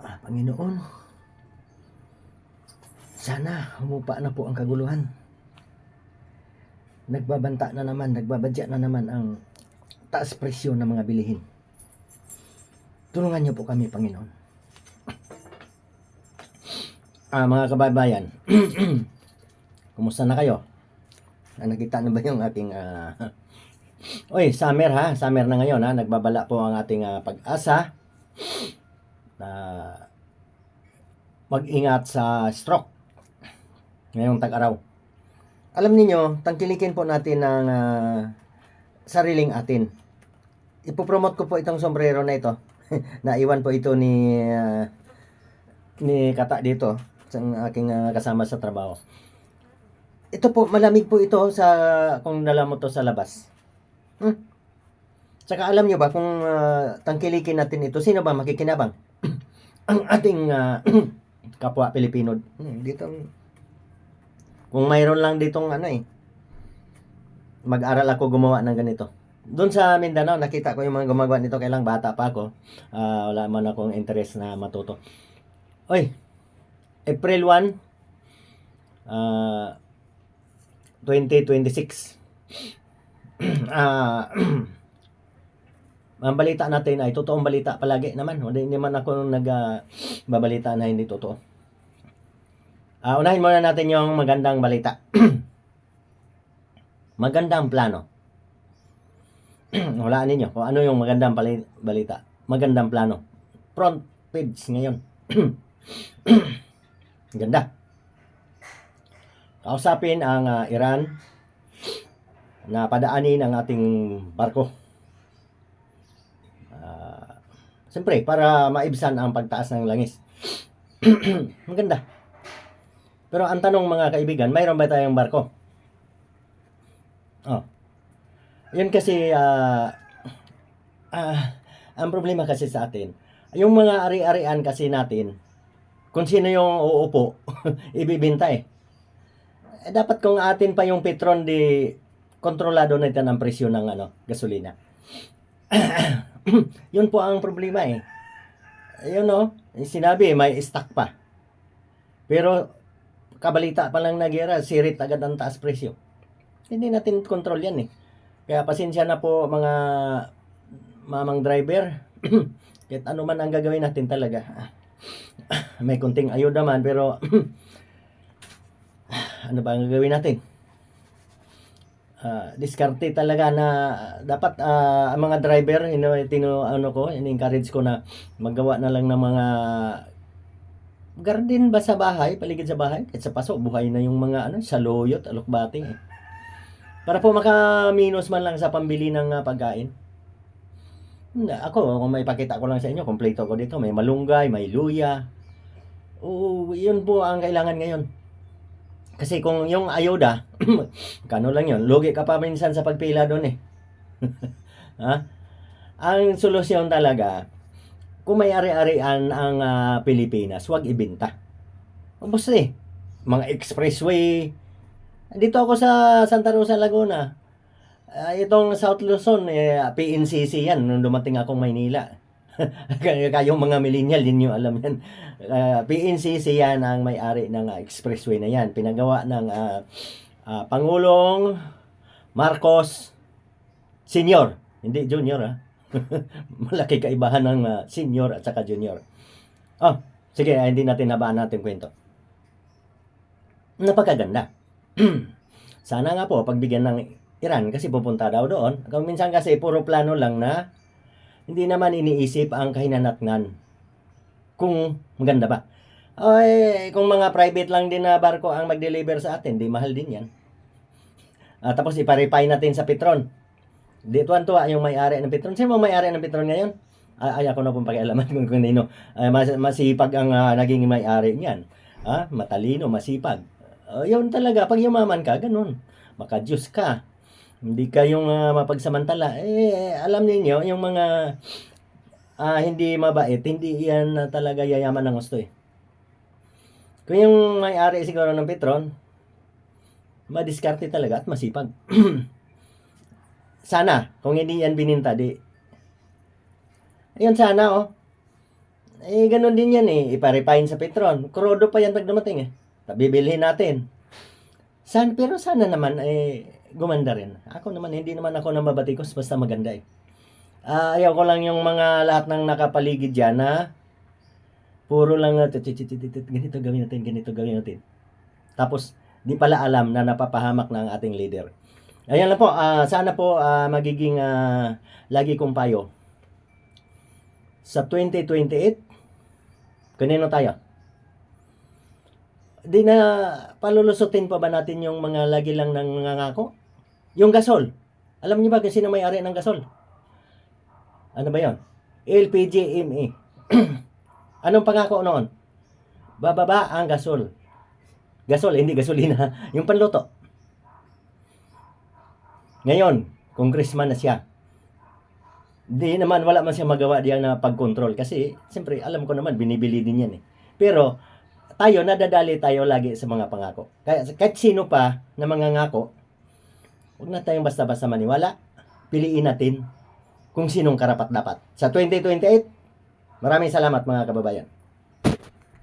Panginoon, sana humupa na po ang kaguluhan. Nagbabanta na naman, nagbabadya na naman ang taas presyo ng mga bilihin. Tulungan niyo po kami, Panginoon. Mga kababayan, kumusta na kayo? Nakita na ba yung ating summer ha? Summer na ngayon ha. Nagbabala po ang ating pag-asa na mag-ingat sa stroke ngayong tag-araw. Alam niyo, tangkilikin po natin ang sariling atin. Ipopromote ko po itong sombrero na ito. Naiwan po ito ni Kata dito sa aking kasama sa trabaho. Ito po, malamig po ito kung dala mo to sa labas. Tsaka alam nyo ba kung tangkilikin natin ito, sino ba makikinabang? Ang ating kapwa Pilipino. Dito, kung mayroon lang ditong mag-aral ako gumawa ng ganito. Doon sa Mindanao, nakita ko yung mga gumagawa nito, kailang bata pa ako. Wala man akong interest na matuto. April 1, 2026. Ang balita natin ay totoong balita palagi naman. Hindi naman ako nagbabalita na hindi totoo. Unahin muna natin yung magandang balita. Magandang plano. Hulaan ninyo kung ano yung magandang balita. Magandang plano. Front page ngayon. Ganda. Kausapin ang Iran na padaanin ang ating barko. Siyempre, para maibsan ang pagtaas ng langis. Maganda. Pero ang tanong mga kaibigan, mayroon ba tayong barko? Yun kasi, ang problema kasi sa atin, yung mga ari-arian kasi natin, kung sino yung uupo, ibibinta dapat kung atin pa yung Petron, di kontrolado natin ang presyo ng gasolina. Yun po ang problema Yun sinabi, may stock pa. Pero, kabalita pa lang na gera, sirit agad ang taas presyo. Hindi natin control yan Kaya pasensya na po mga mamang driver. Kahit ano man ang gagawin natin talaga. May kunting ayuda man, pero ano ba ang gagawin natin? Diskarte talaga na dapat ang mga driver, in-encourage ko na maggawa na lang ng mga garden ba sa bahay, paligid sa bahay, kahit sa paso, buhay na yung mga saluyot, alokbating para po makaminos man lang sa pambili ng pagkain. Ako, kung may pakita ko lang sa inyo, kompleto ko dito, may malunggay, may luya. Yun po ang kailangan ngayon. Kasi kung yung ayuda, kano lang yun, lugi ka pa minsan sa pagpila doon Ang solusyon talaga, kung may ari-arian ang Pilipinas, huwag ibenta. Basta mga expressway. Dito ako sa Santa Rosa, Laguna. Itong South Luzon, PNCC yan, nung dumating akong Maynila. Kayong mga millennial, din nyo alam yan. PNCC yan ang may-ari ng expressway na yan. Pinagawa ng Pangulong Marcos Senior. Hindi Junior Malaki kaibahan ng senior at saka junior. Sige, hindi natin nabaan natin kwento. Napakaganda. Sana nga po, pagbigyan ng Iran, kasi pupunta daw doon. Minsan kasi puro plano lang na hindi naman iniisip ang kahinanatnan. Kung maganda ba. Kung mga private lang din na barko ang mag-deliver sa atin, di mahal din yan. Tapos iparepay natin sa Petron. Di tuwan-tuwa yung may-ari ng Petron. Sino may-ari ng Petron ngayon? Ako na pong pakialaman kung kanino. Masipag ang naging may-ari niyan. Matalino, masipag. Yun talaga, pag yumaman ka, ganun. Maka-Diyos ka. Hindi ka yung mapagsamantala. Alam niyo yung mga hindi mabait, hindi yan talaga yayaman ng gusto Kung yung may-ari siguro ng Petron, madiskarte talaga at masipag. Sana, kung hindi yan bininta, ayun sana Eh, ganun din yan eh. Ipa-refine sa Petron. Crudo pa yan pag dumating eh. Bibilhin natin. Pero sana naman gumanda rin. Ako naman, hindi naman ako namabatikos basta maganda eh. Ayaw ko lang yung mga lahat ng nakapaligid dyan na puro lang ganito gawin natin, ganito gawin natin. Tapos, di pala alam na napapahamak na ang ating leader. Ayan lang po, sana po magiging lagi kong payo. Sa 2028, kanino tayo? Di na palulusutin pa ba natin yung mga lagi lang nang nangangako? Yung gasol. Alam niyo ba kung sino may-ari ng gasol? Ano ba yon? LPG-ME. Anong pangako noon? Bababa ang gasol. Gasol, hindi gasolina. Yung panluto. Ngayon, congressman na siya. Di naman, wala man siya magawa diyan na pag-control. Kasi, siyempre, alam ko naman, binibili din yan eh. Pero, tayo, nadadali tayo lagi sa mga pangako. Kahit sino pa na mangangako, huwag na tayong basta-basta maniwala. Piliin natin kung sinong karapat-dapat. Sa 2028, maraming salamat mga kababayan.